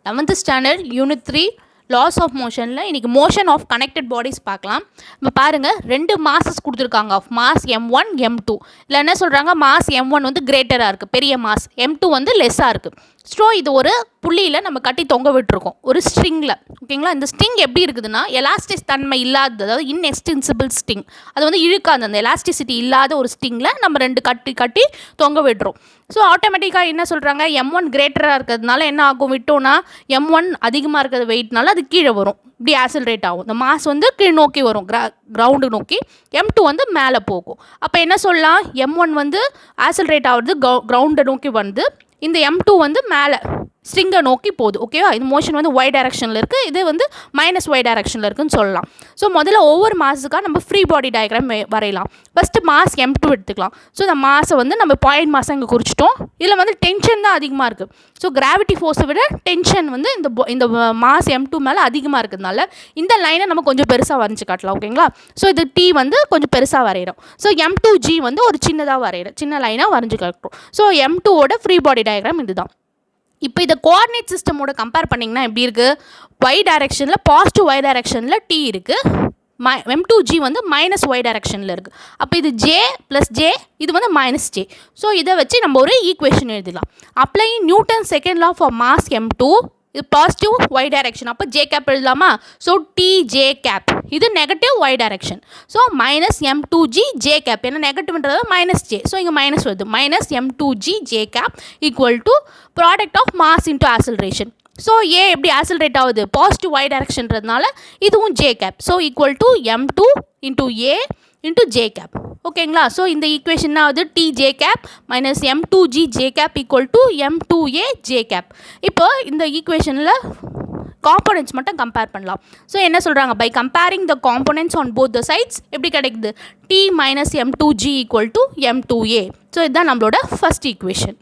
11th standard unit 3 laws of motionல இன்னைக்கு motion of connected bodies பார்க்கலாம். இப்போ பாருங்க ரெண்டு மாசஸ் கொடுத்துருக்காங்க of mass m1 m2. இல்லை என்ன சொல்கிறாங்க mass m1 வந்து கிரேட்டராக இருக்குது, பெரிய மாஸ், m2 வந்து லெஸ்ஸாக இருக்குது. ஸோ இது ஒரு புள்ளியில் நம்ம கட்டி தொங்க விட்டுருக்கோம் ஒரு ஸ்ட்ரிங்கில். ஓகேங்களா, இந்த ஸ்ட்ரிங் எப்படி இருக்குதுன்னா எலாஸ்டிக் தன்மை இல்லாத, அதாவது இன்எக்ஸ்டென்சிபிள் ஸ்ட்ரிங், அது வந்து இழுக்காது, அந்த எலாஸ்டிசிட்டி இல்லாத ஒரு ஸ்ட்ரிங்கில் நம்ம ரெண்டு கட்டி தொங்க விடுறோம். ஸோ ஆட்டோமேட்டிக்காக என்ன சொல்கிறாங்க m1 கிரேட்டராக இருக்கிறதுனால என்ன ஆகும், விட்டோன்னா m1 அதிகமாக இருக்கிற வெயிட்னால அது கீழே வரும், இப்படி ஆக்சலரேட் ஆகும். இந்த மாஸ் வந்து கீழ் நோக்கி வரும், கிரவுண்டு நோக்கி, m2 வந்து மேலே போகும். அப்போ என்ன சொல்லலாம், m1 வந்து ஆக்சலரேட் ஆகுறது கிரவுண்டை நோக்கி வந்து, இந்த m2 வந்து மேலே ஸ்ட்ரிங்கை நோக்கி போகுது. ஓகேவா, இது மோஷன் வந்து ஒய் டைரக்ஷனில் இருக்குது, இது வந்து மைனஸ் ஒய் டைரக்ஷனில் இருக்குதுன்னு சொல்லலாம். ஸோ முதல்ல ஒவ்வொரு மாஸுக்காக நம்ம ஃப்ரீ பாடி டயக்ராம் வரையலாம். ஃபஸ்ட்டு மாஸ் m2 எடுத்துக்கலாம். ஸோ இந்த மாஸை வந்து நம்ம பாயிண்ட் மாஸை இங்கே குறிச்சிட்டோம். இதில் வந்து டென்ஷன் தான் அதிகமாக இருக்குது. ஸோ கிராவிட்டி ஃபோர்ஸை விட டென்ஷன் வந்து இந்த மாஸ் m2 மேலே அதிகமாக இருக்கிறதுனால இந்த லைனை நம்ம கொஞ்சம் பெருசாக வரைஞ்சி காட்டலாம். ஓகேங்களா, ஸோ இது t வந்து கொஞ்சம் பெருசாக வரைகிறோம். ஸோ m2g வந்து ஒரு சின்னதாக வரைகிறோம், சின்ன லைனாக வரைஞ்சி காட்டுறோம். ஸோ m2ஓட ஃப்ரீ பாடி டயக்ராம் இதுதான். இப்போ இதை கோஆர்டினேட் சிஸ்டமோட கம்பேர் பண்ணிங்கன்னா எப்படி இருக்குது, ஒய் டைரக்ஷனில் பாசிட்டிவ் ஒய் டைரக்ஷனில் டி இருக்குது, m2g வந்து மைனஸ் ஒய் டைரக்ஷனில் இருக்குது. அப்போ இது j ப்ளஸ் ஜே, இது வந்து மைனஸ் ஜே. ஸோ இதை வச்சு நம்ம ஒரு ஈக்குவேஷன் எழுதலாம். Applying Newton second law for mass m2, இது பாசிட்டிவ் ஒய் டைரக்ஷன், அப்போ ஜே கேப் எழுதலாமா. ஸோ டி ஜே கேப், இது negative y direction. So minus m2g J cap, ஏன்னா நெகட்டிவ்ன்றது மைனஸ் ஜே, ஸோ இங்கே மைனஸ் வருது, minus m2g J cap equal to product of mass into acceleration. So a எப்படி accelerate ஆகுது, positive y டைரக்ஷன்றதுனால இதுவும் j cap. So equal to m2 into A into J gap. ஓகேங்களா, so இந்த equation ஆகுது T J cap minus m2g J cap equal to m2a J cap. இப்போ இந்த ஈக்குவேஷனில் காம்போனன்ட்ஸ் மட்டும் கம்பேர் பண்ணலாம். ஸோ என்ன சொல்கிறாங்க, by comparing the components on both the sides எப்படி கிடைக்குது, T minus m2g equal to m2a. So இதுதான் நம்மளோட ஃபஸ்ட் ஈக்குவேஷன்.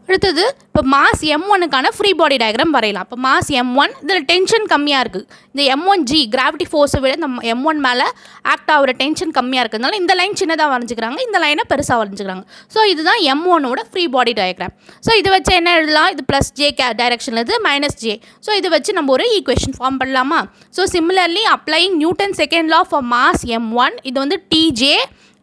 அடுத்தது இப்போ மாஸ் m1க்கான ஃப்ரீ பாடி டயக்ராம் வரையலாம். இப்போ மாஸ் m1, இதில் டென்ஷன் கம்மியாக இருக்குது, இந்த m1g கிராவிட்டி ஃபோர்ஸை விட இந்த m1 மேலே ஆக்ட் ஆகிற டென்ஷன் கம்மியாக இருக்கிறதுனால இந்த லைன் சின்னதாக வரைஞ்சிக்கிறாங்க, இந்த லைனை பெருசாக வரைஞ்சிக்கிறாங்க. ஸோ இதுதான் m1ஓட ஃப்ரீ பாடி டயக்ராம். ஸோ இது வச்சு என்ன எழுதலாம், இது ப்ளஸ் ஜே டைரக்ஷனில், இது மைனஸ் ஜே. ஸோ இது வச்சு நம்ம ஒரு ஈக்குவேஷன் ஃபார்ம் பண்ணலாமா. So similarly applying Newton second law for mass m1, இது வந்து DJ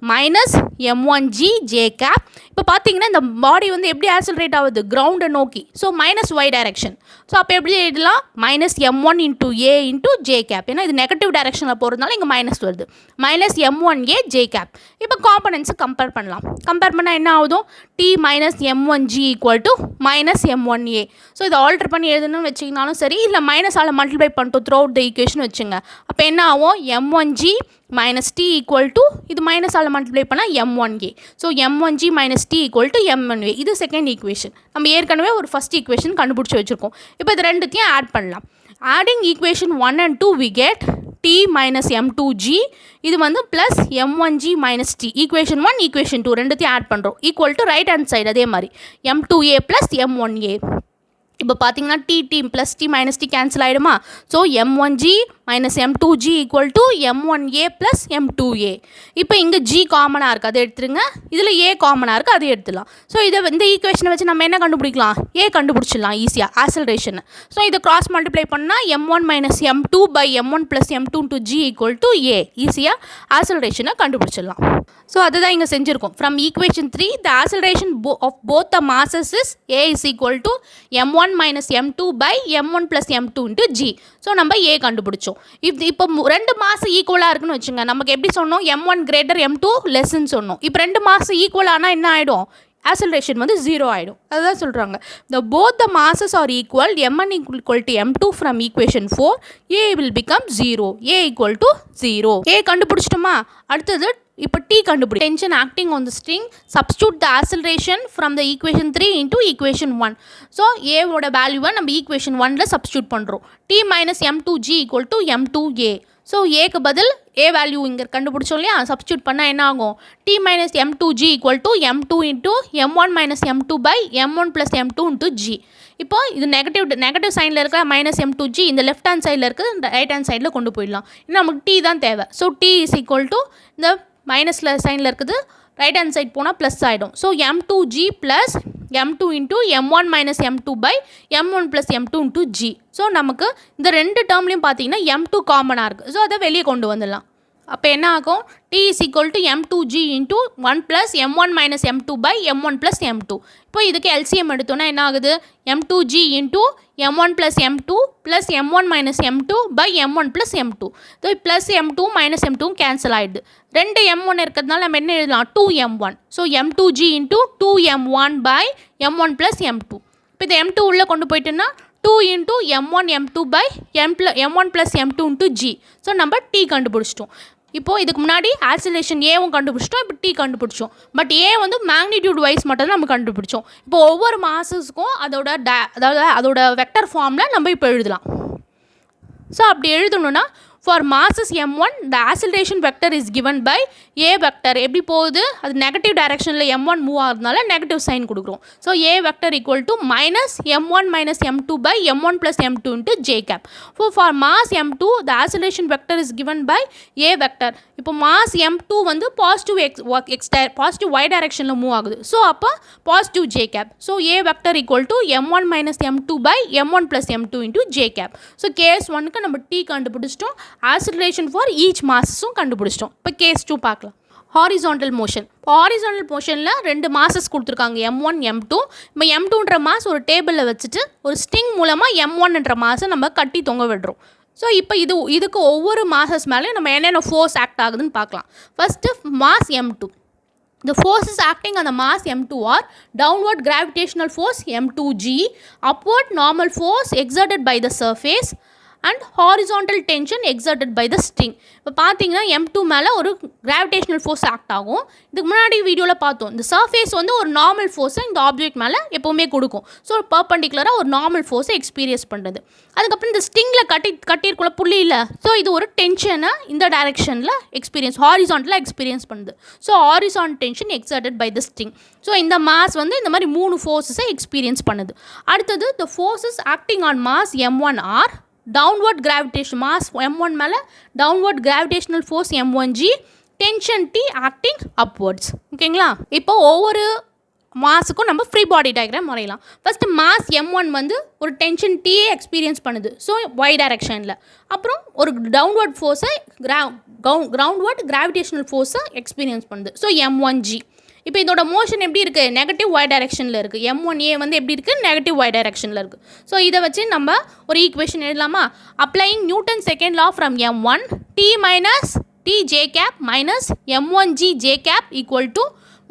minus m1g J cap. இப்போ பார்த்தீங்கன்னா இந்த பாடி வந்து எப்படி ஆக்சலரேட் ஆகுது, கிரவுண்டை நோக்கி, so minus y direction. So அப்போ எப்படி எழுதலாம், மைனஸ் m1 இன்டூ ஏ இன்டூ ஜே கேப், ஏன்னா இது நெகட்டிவ் டைரக்ஷனில் போகிறதுனால இங்கே மைனஸ் வருது, மைனஸ் m1a ஜே கேப். இப்போ காம்பனன்ட்ஸு கம்பேர் பண்ணலாம். கம்பேர் பண்ணால் என்ன ஆகுதும், T minus m1g equal to minus m1a. So இதை ஆல்டர் பண்ணி எழுதணும்னு வச்சிங்கனாலும் சரி, இல்லை மைனஸால் மல்டிப்ளை பண்ணிட்டு த்ரூ அவுட் த ஈக்குவேஷன் வச்சுங்க. அப்போ என்ன ஆகும், m1g minus T equal to, இது மைனஸால் மல்டிப்ளை பண்ணால் m1a. So m1g minus T equal to m1a. இது செகண்ட் ஈக்குவேஷன். நம்ம ஏற்கனவே ஒரு ஃபஸ்ட் ஈக்குவேஷன் கண்டுபிடிச்சி வச்சுருக்கோம். இப்போ இது ரெண்டுத்தையும் ஆட் பண்ணலாம். Adding equation 1 and 2 we get t minus m2g, இது வந்து plus m1g minus T. Equation 1 equation 2 ரெண்டுத்தையும் ஆட் பண்ணுறோம், equal to right hand side அதே மாதிரி m2a ப்ளஸ் m1a. இப்போ பார்த்தீங்கன்னா T plus T minus T cancel ஆகிடுமா. So m1g minus m2g equal to m1a plus m2a. இப்போ இங்கே g காமனாக இருக்குது, அதை எடுத்துருங்க. இதில் a காமனாக இருக்குது, அதை எடுத்துடலாம். ஸோ இந்த ஈக்குவேஷனை வச்சு நம்ம என்ன கண்டுபிடிக்கலாம், a கண்டுபிடிச்சிடலாம் ஈஸியாக, ஆக்சலரேஷன். ஸோ இதை கிராஸ் மல்டிப்ளை பண்ணால் m1 minus m2 by m1 plus m2 into g equal to a. ஈஸியாக ஆக்சலரேஷனை கண்டுபிடிச்சிடலாம். ஸோ அதுதான் இங்கே செஞ்சுருக்கோம். From equation 3 the acceleration of both the masses is a is equal to m1 minus m2 by m1 plus m2 into g. So நம்ம a கண்டுபிடிச்சோம். இப்போ ரெண்டு மாசு ஈக்குவலாக இருக்குன்னு வச்சுங்க, நமக்கு எப்படி சொன்னோம், m1 கிரேட்டர் m2 லெஸ்ன்னு சொன்னோம். இப்போ ரெண்டு மாசு ஈக்குவலானால் என்ன ஆகிடும், ஆக்சலரேஷன் வந்து 0 ஆகிடும். அதுதான் சொல்கிறாங்க, the both the masses are equal, m1 equal to m2 from equation 4, a will become 0, a equal to 0. a கண்டுபிடிச்சிட்டோமா. அடுத்தது இப்போ டி கண்டுபிடி, tension acting on the string, substitute the acceleration from the equation 3 into equation 1. So ஏவோட வேல்யூவை நம்ம equation 1ல் substitute பண்ணுறோம். T minus m2g equal to m2a. So ஏக்கு பதில் ஏ வேல்யூ இங்கே கண்டுபிடிச்சோம் இல்லையா, சப்ஸ்டியூட் பண்ணால் என்ன ஆகும், T minus m2g equal to m2 into m1 minus m2 by m1 plus m2 into g. இப்போ இது நெகட்டிவ் சைனில் இருக்கிற மைனஸ் m2g இந்த லெஃப்ட் ஹேண்ட் சைடில் இருக்குது, இந்த ரைட் ஹேண்ட் சைடில் கொண்டு போயிடலாம். இன்னும் நமக்கு டி தான் தேவை. So T is equal to இந்த மைனஸில் சைனில் இருக்குது, ரைட் ஹேண்ட் சைட் போனால் ப்ளஸ் ஆகிடும். So m2g plus m2 into m1 minus m2 by m1 plus m2 into g. So நமக்கு இந்த ரெண்டு டேர்ம்லையும் பார்த்தீங்கன்னா m2 காமனாக இருக்குது. ஸோ அதை வெளியே கொண்டு வந்துடலாம். அப்போ என்ன ஆகும்? t is equal to m2g into 1 plus m1 minus m2 by m1 plus m2. இப்போ இதுக்கு LCM எடுத்தோன்னா என்ன ஆகுது? m2g into m1 plus m2 plus m1 minus m2 by m1 plus m2. So plus m2 minus m2 cancel ஆகிடுது. ரெண்டு m1 இருக்கிறதுனால நம்ம என்ன எழுதலாம்? 2m1. So m2g into 2m1 by m1 plus m2. இப்போ இது m2 உள்ளே கொண்டு போயிட்டுன்னா 2 into m1 m2 by m1 plus m2 into g. So நம்ம t கண்டுபிடிச்சிட்டோம். இப்போது இதுக்கு முன்னாடி ஆக்சிலரேஷன் ஏவும் கண்டுபிடிச்சிட்டோம், இப்போ டி கண்டுபிடிச்சோம். பட் ஏ வந்து மேக்னிடியூட் வைஸ் மட்டும் தான் நம்ம கண்டுபிடிச்சோம். இப்போ ஒவ்வொரு மாசஸ்க்கும் அதாவது அதோட வெக்டர் ஃபார்மில் நம்ம இப்போ எழுதலாம். ஸோ அப்படி எழுதணும்னா for masses m1 the acceleration vector is given by a vector. எப்படி போகுது? அது நெகட்டிவ் டைரக்ஷனில் m1 மூவ் ஆகிறதுனால நெகட்டிவ் சைன் கொடுக்குறோம். So a vector equal to minus m1 minus m2 by m1 plus m2 into j cap. For mass m2 the acceleration vector is given by a vector. இப்போ mass m2 வந்து positive y டைரக்ஷனில் move ஆகுது. So அப்போ positive j cap. So a vector equal to m1 minus m2 by m1 plus m2 into j cap. So case 1க்கு நம்ம t கண்டுபிடிச்சிட்டோம். acceleration for each மாஸஸும் கண்டுபிடிச்சிட்டோம். இப்போ கேஸ் 2 பார்க்கலாம். Horizontal motion. ஹாரிசான்டல் மோஷனில் ரெண்டு மாசஸ் கொடுத்துருக்காங்க, m1 m2. இப்போ m2ன்ற மாஸ் ஒரு டேபிளில் வச்சுட்டு ஒரு ஸ்டிங் மூலமாக m1ன்ற மாஸை நம்ம கட்டி தொங்க விடுறோம். ஸோ இப்போ இதுக்கு ஒவ்வொரு மாசஸ் மேலேயும் நம்ம என்னென்ன ஃபோர்ஸ் ஆக்ட் ஆகுதுன்னு பார்க்கலாம். First mass m2. The forces acting on the mass m2 are downward gravitational force m2g, upward normal force exerted by the surface, and horizontal tension exerted by the string. இப்போ பார்த்தீங்கன்னா m2 மேலே ஒரு gravitational force act ஆகும். இதுக்கு முன்னாடி வீடியோவில் பார்த்தோம், இந்த சர்ஃபேஸ் வந்து ஒரு நார்மல் ஃபோர்ஸை இந்த ஆப்ஜெக்ட் மேலே எப்போவுமே கொடுக்கும். ஸோ பர்பண்டிகுலராக ஒரு நார்மல் ஃபோர்ஸை எக்ஸ்பீரியன்ஸ் பண்ணுறது. அதுக்கப்புறம் இந்த ஸ்டிங்கில் கட்டியிருக்குள்ள புள்ளி இல்லை, ஸோ இது ஒரு டென்ஷனை இந்த டைரெக்ஷனில் ஹாரிசான்டலாக எக்ஸ்பீரியன்ஸ் பண்ணுது. So horizontal tension exerted by the string. So இந்த மாஸ் வந்து இந்த மாதிரி 3 ஃபோர்ஸஸை எக்ஸ்பீரியன்ஸ் பண்ணுது. அடுத்தது the forces acting on mass m1 are downward gravitation, mass m1 மேலே downward gravitational force m1g, tension t acting upwards. ஓகேங்களா? இப்போ ஒவ்வொரு மாஸுக்கும் நம்ம ஃப்ரீ பாடி டயக்ராம் வரையலாம். ஃபஸ்ட்டு மாஸ் m1 வந்து ஒரு டென்ஷன் டீயே எக்ஸ்பீரியன்ஸ் பண்ணுது, ஸோ y டைரக்ஷனில். அப்புறம் ஒரு டவுன்வர்ட் ஃபோர்ஸை கிரவுண்ட்வர்ட் கிராவிடேஷனல் ஃபோர்ஸை எக்ஸ்பீரியன்ஸ் பண்ணுது, ஸோ m1g. இப்போ இதோட மோஷன் எப்படி இருக்குது? நெகட்டிவ் y டைரெக்ஷனில் இருக்குது. m1a வந்து எப்படி இருக்குது? நெகட்டிவ் y டைரெக்ஷனில் இருக்குது. ஸோ இதை வச்சு நம்ம ஒரு ஈக்குவேஷன் எழுதலாமா? Applying Newton second law from m1 t minus t j cap minus m1g j cap equal to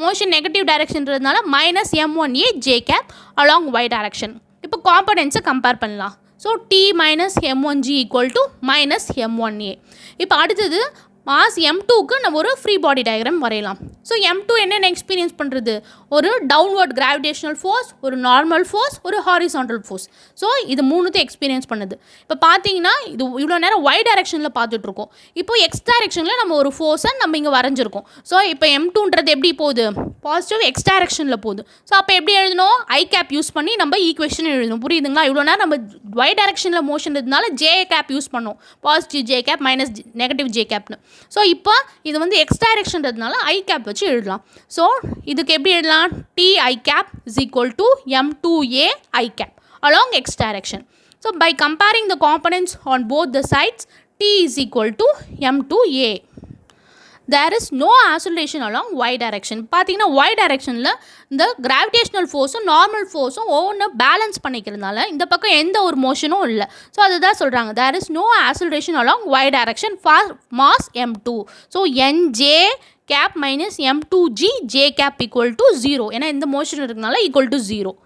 motion negative டைரெக்ஷன்றதுனால minus m1a j cap along y direction. இப்போ காம்பனன்ட்ஸை கம்பேர் பண்ணலாம். So t minus m1g equal to minus m1a. இப்போ அடுத்தது mass m2க்கு நம்ம ஒரு free body diagram வரையலாம். ஸோ m2 என்னென்ன எக்ஸ்பீரியன்ஸ் பண்ணுறது? ஒரு டவுன்வர்ட் கிராவிடேஷனல் ஃபோர்ஸ், ஒரு நார்மல் ஃபோர்ஸ், ஒரு ஹாரிசான்டல் ஃபோர்ஸ். ஸோ இது மூணுத்தையும் எக்ஸ்பீரியன்ஸ் பண்ணுது. இப்போ பார்த்தீங்கன்னா இது இவ்வளோ நேரம் y டைரெக்ஷனில் பார்த்துட்ருக்கோம். இப்போ x டைரெக்ஷனில் நம்ம ஒரு ஃபோர்ஸை நம்ம இங்கே வரைஞ்சிருக்கோம். ஸோ இப்போ m2ன்றது எப்படி போகுது? பாசிட்டிவ் x டைரெக்ஷனில் போகுது. ஸோ அப்போ எப்படி எழுதணும்? ஐ கேப் யூஸ் பண்ணி நம்ம ஈக்குவேஷன் எழுதணும். புரியுதுங்களா? இவ்வளோ நேரம் நம்ம y டைரெக்ஷனில் மோஷன் இருந்ததுனால j கேப் யூஸ் பண்ணோம், positive j cap minus negative j கேப்னு. ஸோ இப்போ இது வந்து எக்ஸ் டைரெக்ஷன்றதுனால ஐ கேப் வச்சு எழுதலாம். ஸோ இதுக்கு எப்படி எழுதலாம்? T I cap is equal to m2a I cap along X direction. So by comparing the components on both the sides T is equal to m2a. there is no acceleration along y direction. பார்த்தீங்கன்னா y டைரெக்ஷனில் இந்த gravitational ஃபோர்ஸும் normal ஃபோர்ஸும் ஒவ்வொன்று balance பண்ணிக்கிறதுனால இந்த பக்கம் எந்த ஒரு மோஷனும் இல்லை. So அதுதான் சொல்கிறாங்க, there is no acceleration along y direction for mass m2. So nj cap minus m2g j cap equal to 0. ஏன்னா இந்த மோஷன் இருக்கிறதுனால equal to 0.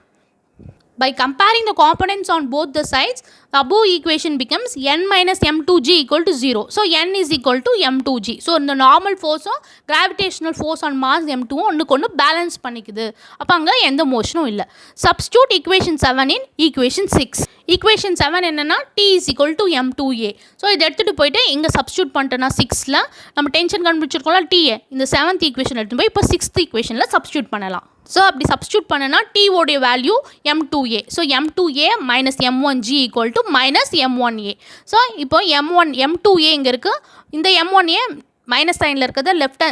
By comparing the components on both the sides, the above equation becomes n minus m2g equal to 0. So n is equal to m2g. So the normal force or gravitational force on mass m2 ஒன்றுக்கு ஒன்று balance பண்ணிக்குது. அப்போ அங்கே எந்த மோஷனும் இல்லை. Substitute equation 7 in equation 6. equation 7 என்னன்னா t is equal to m2a. So இதை எடுத்துகிட்டு போயிட்டு இங்கே சப்ஸ்டியூட் பண்ணிட்டோன்னா 6ல் நம்ம டென்ஷன் கண்டுபிடிச்சிருக்கோம்ல t, இந்த 7th equation எடுத்துகிட்டு போய் இப்போ 6th equationல சப்ஸ்டியூட் பண்ணலாம். ஸோ அப்படி சப்ஸ்டியூட் பண்ணனா t உடைய value m2a. So m2a minus m1g equal to minus m1a. So இப்போ m2a இங்கே இருக்குது, இந்த m1a மைனஸ் சைனில் இருக்கிறத லெஃப்ட்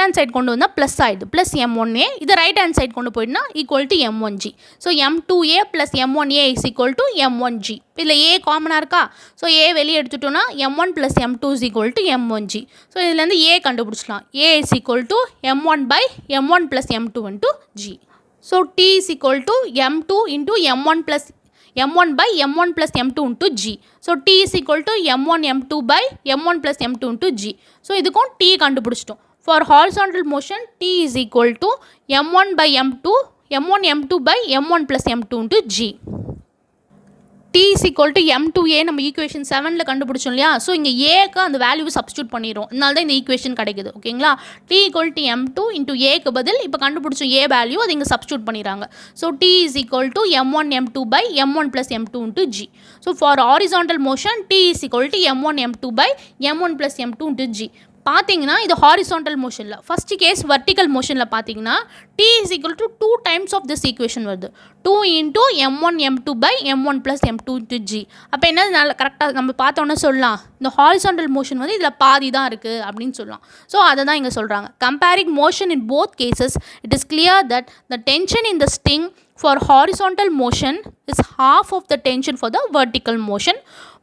ஹேண்ட் சைடு கொண்டு வந்தால் ப்ளஸ் ஆகிடுது ப்ளஸ் M1A. இது ரைட் ஹேண்ட் சைடு கொண்டு போயிட்டுனா equal to M1G. So M2A plus M1A is equal to M1G. இதில் ஏ காமனாக இருக்கா? ஸோ ஏ வெளியே எடுத்துட்டோன்னா M1 plus M2 is equal to M1G. So இதுலேருந்து ஏ கண்டுபிடிச்சலாம். A is equal to M1 by M1 plus M2 into G. So T is equal to M2 into M1 plus M1 by M1 plus M2 into G. So T is equal to M1 M2 by M1 plus M2 into G. So இதுக்கும் T கண்டுபிடிச்சிட்டோம். For horizontal motion T is equal to M1 by M2 M1 M2 by M1 plus M2 into G. T is equal to M2A நம்ம equation 7ல் கண்டுபிடிச்சோம் இல்லையா? So இங்கே ஏக்கு அந்த value substitute பண்ணிடுறோம். அதனால தான் இந்த ஈக்குவேஷன் கிடைக்குது. ஓகேங்களா? T equal to M2 into ஏக்கு பதில் இப்போ கண்டுபிடிச்சோம் ஏ வேல்யூ அது இங்கே சப்ஸ்டியூட் பண்ணிடுறாங்க. So T is equal to M1 M2 by M1 plus M2 into G. So for horizontal motion T is equal to M1 M2 by M1 plus M2 into G. பார்த்தீங்கன்னா இது horizontal மோஷனில். First case vertical மோஷனில் பார்த்தீங்கன்னா T is equal to 2 times of this equation வருது. 2 into M1 M2 by M1 plus M2 into G. அப்போ என்ன நல்ல கரெக்டாக நம்ம பார்த்தோன்னே சொல்லலாம் இந்த ஹாரிசான்டல் மோஷன் வந்து இதில் பாதி தான் இருக்குது அப்படின்னு சொல்லலாம். ஸோ அதை தான் இங்கே சொல்கிறாங்க. Comparing motion in both cases it is clear that the tension in the sting for horizontal motion is half of the tension for the vertical motion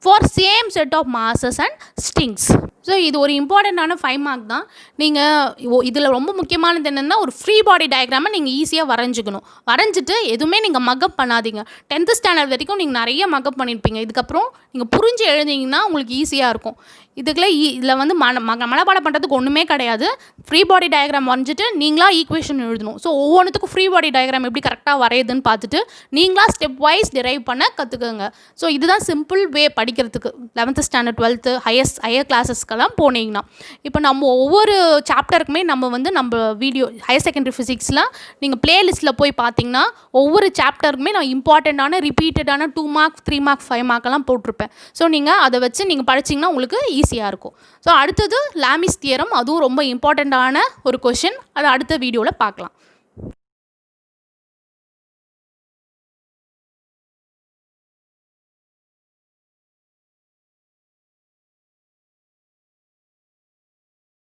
for same set of masses and strings. So இது ஒரு இம்பார்ட்டண்ட்டான 5 mark தான். நீங்கள் இதில் ரொம்ப முக்கியமானது என்னென்னா ஒரு ஃப்ரீ பாடி டயக்ராமை நீங்கள் ஈஸியாக வரைஞ்சிக்கணும். வரைஞ்சிட்டு எதுவுமே நீங்கள் மக்கப் பண்ணாதீங்க. 10th ஸ்டாண்டர்ட் வரைக்கும் நீங்கள் நிறைய மக்கப் பண்ணியிருப்பீங்க. இதுக்கப்புறம் நீங்கள் புரிஞ்சு எழுதிங்கன்னா உங்களுக்கு ஈஸியாக இருக்கும். இதில் வந்து மனப்பாடம் பண்ணுறதுக்கு ஒன்றுமே கிடையாது. ஃப்ரீ பாடி டயக்ராம் வரைஞ்சிட்டு நீங்களாக ஈக்குவேஷன் எழுதணும். ஸோ ஒவ்வொன்றுத்துக்கும் ஃப்ரீ பாடி டயக்ராம் எப்படி கரெக்டாக வரையுதுன்னு பார்த்துட்டு நீங்களாக ஸ்டெப் வைஸ் டிரைவ் பண்ண கற்றுக்குங்க. ஸோ இதுதான் சிம்பிள் வே படிக்கிறதுக்கு 11th ஸ்டாண்டர்ட் 12th ஹையர் கிளாஸஸ்க்கெல்லாம் போனீங்கன்னா. இப்போ நம்ம ஒவ்வொரு சாப்டருக்குமே நம்ம வீடியோ ஹையர் செகண்டரி ஃபிசிக்ஸில் நீங்கள் ப்ளேலிஸ்ட்டில் போய் பார்த்தீங்கன்னா ஒவ்வொரு சாப்டருக்குமே நான் இம்பார்ட்டண்ட்டான ரிப்பீட்டடான 2 மார்க் 3 மார்க் 5 மார்க்கெல்லாம் போட்டிருப்பேன். ஸோ நீங்கள் அதை வச்சு நீங்கள் படிச்சிங்கன்னா உங்களுக்கு ஈஸியாக இருக்கும். ஸோ அடுத்தது லாமிஸ் தியரம், அதுவும் ரொம்ப இம்பார்ட்டண்ட்டான ஒரு கொஷின். அதை அடுத்த வீடியோவில் பார்க்கலாம்.